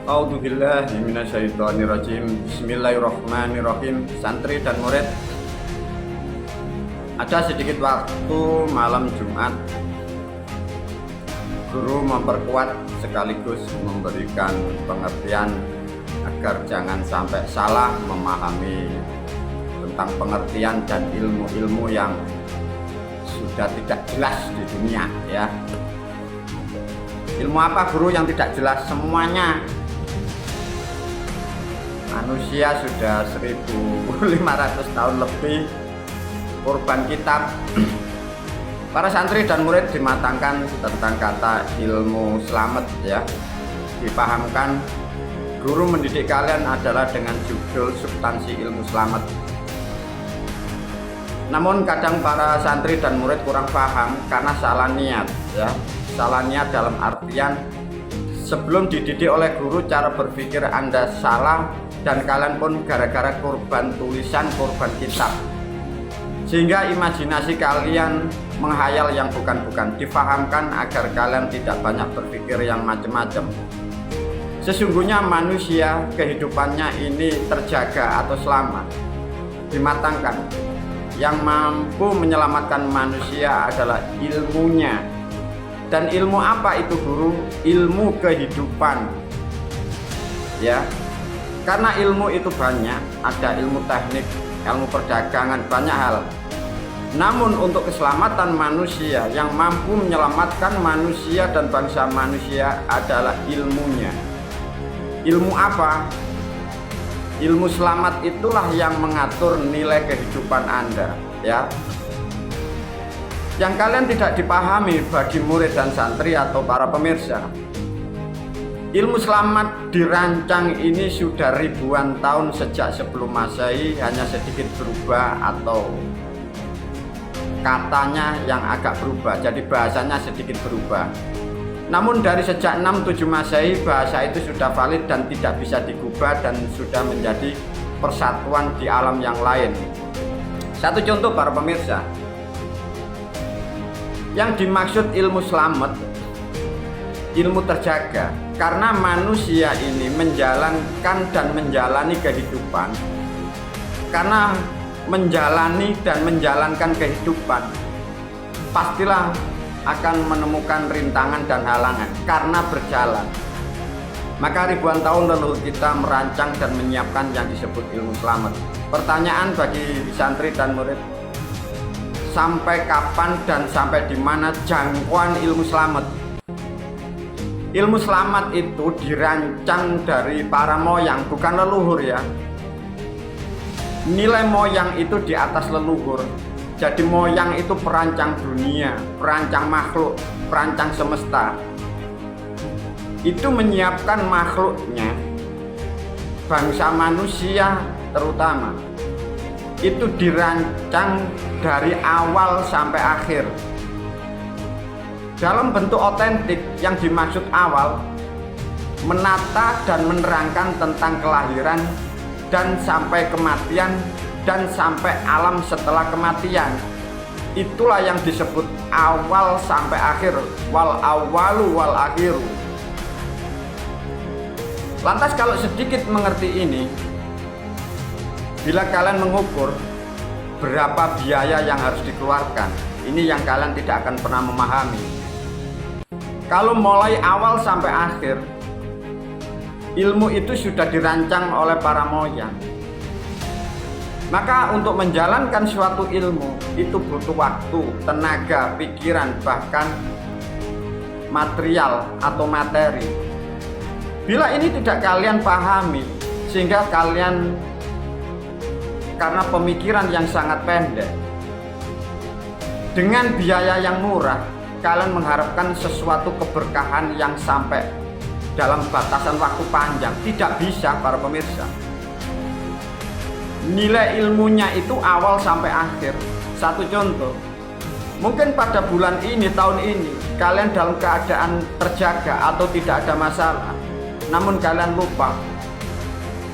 A'udzubillahi minasyaitonirrajim. Bismillahirrahmanirrahim. Santri dan murid, ada sedikit waktu malam Jumat. Guru memperkuat sekaligus memberikan pengertian agar jangan sampai salah memahami tentang pengertian dan ilmu-ilmu yang sudah tidak jelas di dunia, ya. Ilmu apa guru yang tidak jelas? Semuanya. Manusia sudah 1500 tahun lebih korban kitab. Para santri dan murid dimatangkan tentang kata ilmu selamat, ya. Dipahamkan guru mendidik kalian adalah dengan judul substansi ilmu selamat. Namun kadang para santri dan murid kurang paham karena salah niat, ya. Salah niat dalam artian sebelum dididik oleh guru cara berpikir Anda salah, dan kalian pun gara-gara korban tulisan, korban kitab, sehingga imajinasi kalian menghayal yang bukan-bukan. Difahamkan agar kalian tidak banyak berpikir yang macam-macam. Sesungguhnya manusia kehidupannya ini terjaga atau selamat, dimatangkan. Yang mampu menyelamatkan manusia adalah ilmunya. Dan ilmu apa itu guru? Ilmu kehidupan, ya. Karena ilmu itu banyak, ada ilmu teknik, ilmu perdagangan, banyak hal. Namun untuk keselamatan manusia, yang mampu menyelamatkan manusia dan bangsa manusia adalah ilmunya. Ilmu apa? Ilmu selamat itulah yang mengatur nilai kehidupan Anda, ya. Yang kalian tidak dipahami bagi murid dan santri atau para pemirsa. Ilmu selamat dirancang ini sudah ribuan tahun sejak sebelum Masehi, hanya sedikit berubah atau katanya yang agak berubah, jadi bahasanya sedikit berubah. Namun dari sejak 6-7 Masehi bahasa itu sudah valid dan tidak bisa digubah dan sudah menjadi persatuan di alam yang lain. Satu contoh para pemirsa, yang dimaksud ilmu selamat, ilmu terjaga, karena manusia ini menjalankan dan menjalani kehidupan. Karena menjalani dan menjalankan kehidupan, pastilah akan menemukan rintangan dan halangan karena berjalan. Maka ribuan tahun leluhur kita merancang dan menyiapkan yang disebut ilmu selamat. Pertanyaan bagi santri dan murid, sampai kapan dan sampai di mana jangkauan ilmu selamat? Ilmu selamat itu dirancang dari para moyang, bukan leluhur, ya. Nilai moyang itu di atas leluhur. Jadi moyang itu perancang dunia, perancang makhluk, perancang semesta. Itu menyiapkan makhluknya, bangsa manusia terutama. Itu dirancang dari awal sampai akhir dalam bentuk otentik. Yang dimaksud awal, menata dan menerangkan tentang kelahiran dan sampai kematian dan sampai alam setelah kematian. Itulah yang disebut awal sampai akhir, wal awalu wal akhiru. Lantas kalau sedikit mengerti ini, bila kalian mengukur berapa biaya yang harus dikeluarkan, ini yang kalian tidak akan pernah memahami. Kalau mulai awal sampai akhir, ilmu itu sudah dirancang oleh para moyang. Maka untuk menjalankan suatu ilmu itu butuh waktu, tenaga, pikiran, bahkan material atau materi. Bila ini tidak kalian pahami, sehingga kalian karena pemikiran yang sangat pendek, dengan biaya yang murah, kalian mengharapkan sesuatu keberkahan yang sampai dalam batasan waktu panjang. Tidak bisa para pemirsa. Nilai ilmunya itu awal sampai akhir. Satu contoh, mungkin pada bulan ini, tahun ini, kalian dalam keadaan terjaga atau tidak ada masalah. Namun kalian lupa,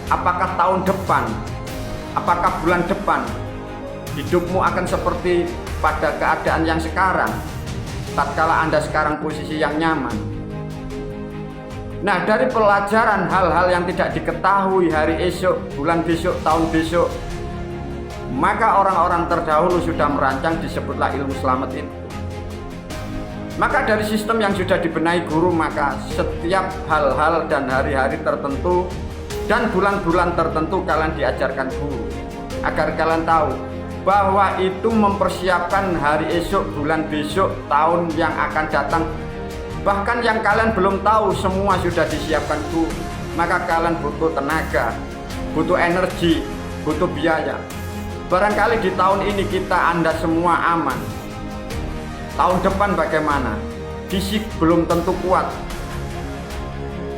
apakah tahun depan, apakah bulan depan hidupmu akan seperti pada keadaan yang sekarang, tatkala Anda sekarang posisi yang nyaman. Nah, dari pelajaran hal-hal yang tidak diketahui hari esok, bulan besok, tahun besok, maka orang-orang terdahulu sudah merancang, disebutlah ilmu selamat itu. Maka dari sistem yang sudah dibenahi guru, maka setiap hal-hal dan hari-hari tertentu dan bulan-bulan tertentu kalian diajarkan guru, agar kalian tahu bahwa itu mempersiapkan hari esok, bulan besok, tahun yang akan datang. Bahkan yang kalian belum tahu semua sudah disiapkan guru. Maka kalian butuh tenaga, butuh energi, butuh biaya. Barangkali di tahun ini Anda semua aman. Tahun depan bagaimana? Fisik belum tentu kuat,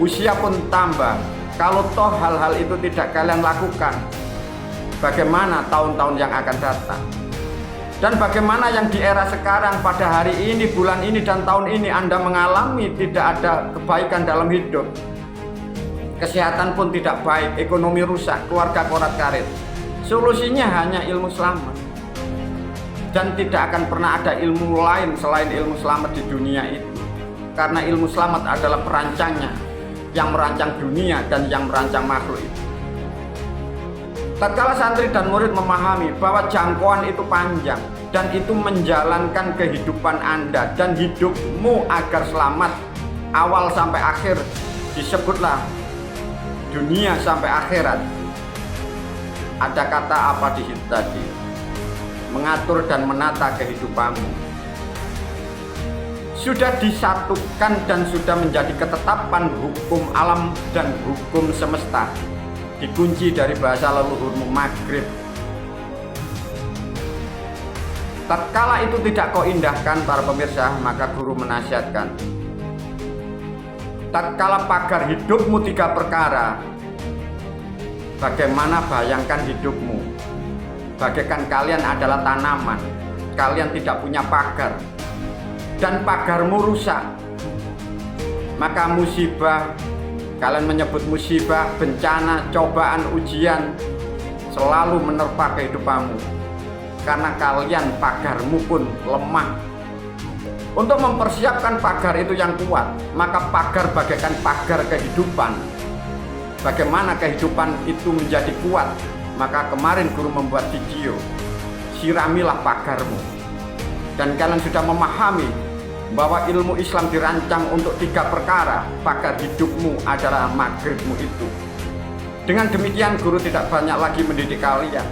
usia pun tambah. Kalau toh hal-hal itu tidak kalian lakukan, bagaimana tahun-tahun yang akan datang? Dan bagaimana yang di era sekarang, pada hari ini, bulan ini, dan tahun ini Anda mengalami tidak ada kebaikan dalam hidup. Kesehatan pun tidak baik, ekonomi rusak, keluarga korat-karit. Solusinya hanya ilmu selamat. Dan tidak akan pernah ada ilmu lain selain ilmu selamat di dunia itu. Karena ilmu selamat adalah perancangnya, yang merancang dunia dan yang merancang makhluk itu. Tatkala santri dan murid memahami bahwa jangkauan itu panjang dan itu menjalankan kehidupan Anda dan hidupmu agar selamat awal sampai akhir, disebutlah dunia sampai akhirat. Ada kata apa di situ tadi? Mengatur dan menata kehidupanmu. Sudah disatukan dan sudah menjadi ketetapan hukum alam dan hukum semesta. Dikunci dari bahasa leluhurmu Maghrib. Tatkala itu tidak kau indahkan para pemirsa, maka guru menasihatkan. Tatkala pagar hidupmu 3 perkara, bagaimana bayangkan hidupmu? Bagaikan kalian adalah tanaman, kalian tidak punya pagar, dan pagarmu rusak. Maka musibah, kalian menyebut musibah, bencana, cobaan, ujian selalu menerpa kehidupanmu. Karena kalian pagarmu pun lemah. Untuk mempersiapkan pagar itu yang kuat, maka pagar bagaikan pagar kehidupan. Bagaimana kehidupan itu menjadi kuat? Maka kemarin guru membuat video, siramilah pagarmu. Dan kalian sudah memahami bahwa ilmu Islam dirancang untuk 3 perkara. Pagar hidupmu adalah maghribmu itu. Dengan demikian guru tidak banyak lagi mendidik kalian.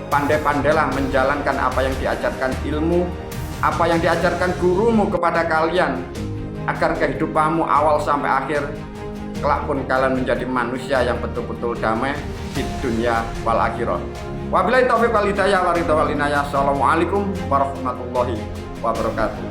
Pandai-pandailah menjalankan apa yang diajarkan ilmu, apa yang diajarkan gurumu kepada kalian, agar kehidupanmu awal sampai akhir kelak pun kalian menjadi manusia yang betul-betul damai di dunia wal akhirah. Wabillahi taufiq wal hidayah wa ridha wal inayah. Assalamualaikum warahmatullahi wabarakatuh.